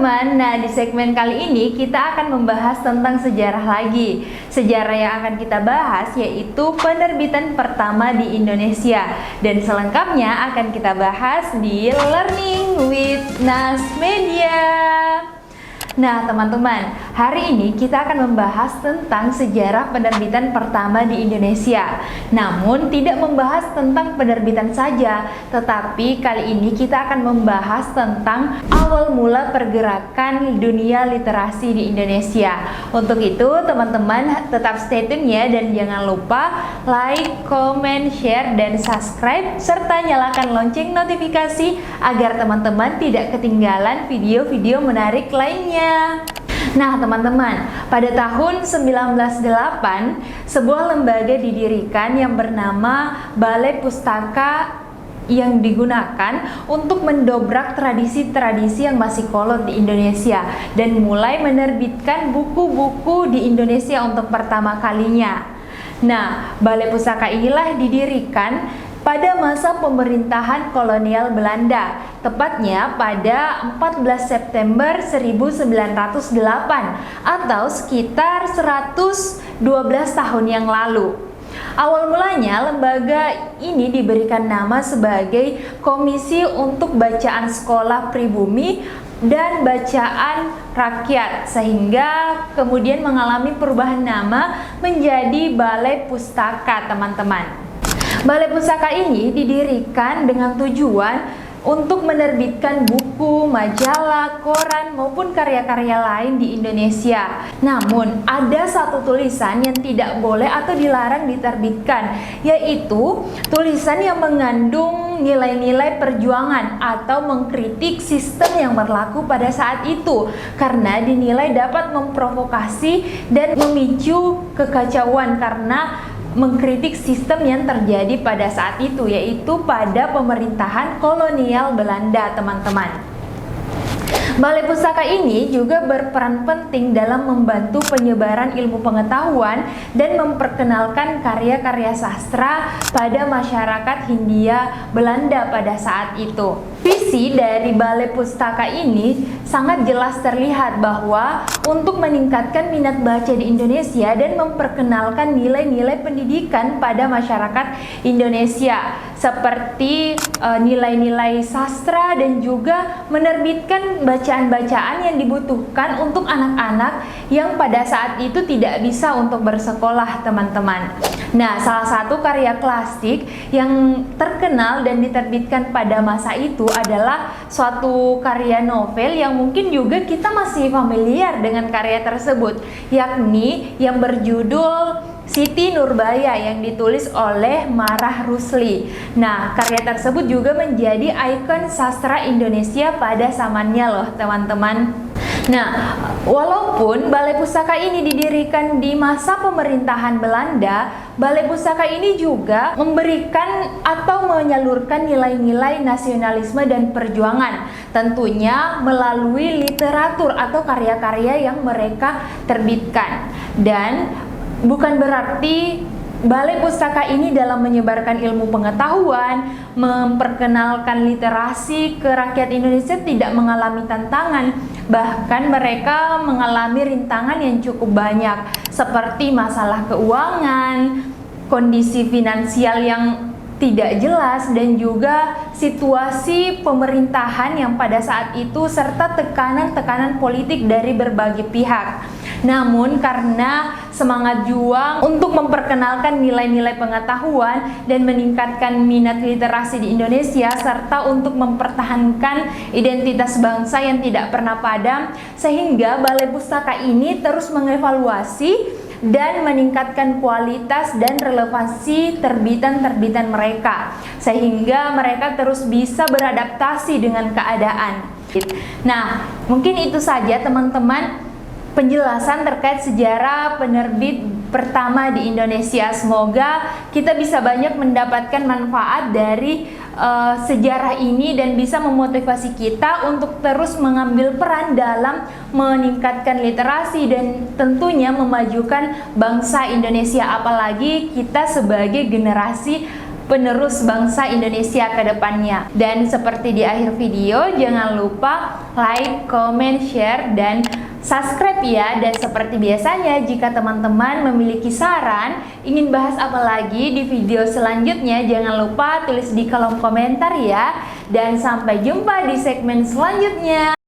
teman-teman, nah di segmen kali ini kita akan membahas tentang sejarah lagi. Sejarah yang akan kita bahas yaitu penerbitan pertama di Indonesia. Dan selengkapnya akan kita bahas di Learning with Nas Media. Nah teman-teman, hari ini kita akan membahas tentang sejarah penerbitan pertama di Indonesia. Namun tidak membahas tentang penerbitan saja, tetapi kali ini kita akan membahas tentang awal mula pergerakan dunia literasi di Indonesia. Untuk itu teman-teman tetap stay tune ya, dan jangan lupa like, comment, share, dan subscribe, serta nyalakan lonceng notifikasi agar teman-teman tidak ketinggalan video-video menarik lainnya. Nah teman-teman, pada tahun 1908 sebuah lembaga didirikan yang bernama Balai Pustaka yang digunakan untuk mendobrak tradisi-tradisi yang masih kolot di Indonesia dan mulai menerbitkan buku-buku di Indonesia untuk pertama kalinya. Nah, Balai Pustaka inilah didirikan pada masa pemerintahan kolonial Belanda, tepatnya pada 14 September 1908 atau sekitar 112 tahun yang lalu. Awal mulanya lembaga ini diberikan nama sebagai Komisi untuk Bacaan Sekolah Pribumi dan Bacaan Rakyat, sehingga kemudian mengalami perubahan nama menjadi Balai Pustaka, teman-teman. Balai Pustaka ini didirikan dengan tujuan untuk menerbitkan buku, majalah, koran, maupun karya-karya lain di Indonesia. Namun, ada satu tulisan yang tidak boleh atau dilarang diterbitkan, yaitu tulisan yang mengandung nilai-nilai perjuangan atau mengkritik sistem yang berlaku pada saat itu, karena dinilai dapat memprovokasi dan memicu kekacauan karena mengkritik sistem yang terjadi pada saat itu, yaitu pada pemerintahan kolonial Belanda, teman-teman. Balai Pustaka ini juga berperan penting dalam membantu penyebaran ilmu pengetahuan dan memperkenalkan karya-karya sastra pada masyarakat Hindia Belanda pada saat itu. Visi dari Balai Pustaka ini sangat jelas terlihat bahwa untuk meningkatkan minat baca di Indonesia dan memperkenalkan nilai-nilai pendidikan pada masyarakat Indonesia seperti nilai-nilai sastra dan juga menerbitkan bacaan-bacaan yang dibutuhkan untuk anak-anak yang pada saat itu tidak bisa untuk bersekolah, teman-teman. Nah, salah satu karya klasik yang terkenal dan diterbitkan pada masa itu adalah suatu karya novel yang mungkin juga kita masih familiar dengan karya tersebut, yakni yang berjudul Siti Nurbaya yang ditulis oleh Marah Rusli. Nah, karya tersebut juga menjadi ikon sastra Indonesia pada zamannya loh, teman-teman. Nah, walaupun Balai Pustaka ini didirikan di masa pemerintahan Belanda, Balai Pustaka ini juga memberikan atau menyalurkan nilai-nilai nasionalisme dan perjuangan, tentunya melalui literatur atau karya-karya yang mereka terbitkan. Dan bukan berarti Balai Pustaka ini dalam menyebarkan ilmu pengetahuan, memperkenalkan literasi ke rakyat Indonesia tidak mengalami tantangan. Bahkan mereka mengalami rintangan yang cukup banyak, seperti masalah keuangan, kondisi finansial yang tidak jelas, dan juga situasi pemerintahan yang pada saat itu, serta tekanan-tekanan politik dari berbagai pihak. Namun karena semangat juang untuk memperkenalkan nilai-nilai pengetahuan dan meningkatkan minat literasi di Indonesia, serta untuk mempertahankan identitas bangsa yang tidak pernah padam, sehingga Balai Pustaka ini terus mengevaluasi dan meningkatkan kualitas dan relevansi terbitan-terbitan mereka, sehingga mereka terus bisa beradaptasi dengan keadaan. Nah, mungkin itu saja teman-teman penjelasan terkait sejarah penerbit pertama di Indonesia. Semoga kita bisa banyak mendapatkan manfaat dari sejarah ini dan bisa memotivasi kita untuk terus mengambil peran dalam meningkatkan literasi dan tentunya memajukan bangsa Indonesia, apalagi kita sebagai generasi penerus bangsa Indonesia ke depannya. Dan seperti di akhir video, jangan lupa like, comment, share, dan subscribe ya. Dan seperti biasanya, jika teman-teman memiliki saran, ingin bahas apa lagi di video selanjutnya, jangan lupa tulis di kolom komentar ya. Dan sampai jumpa di segmen selanjutnya.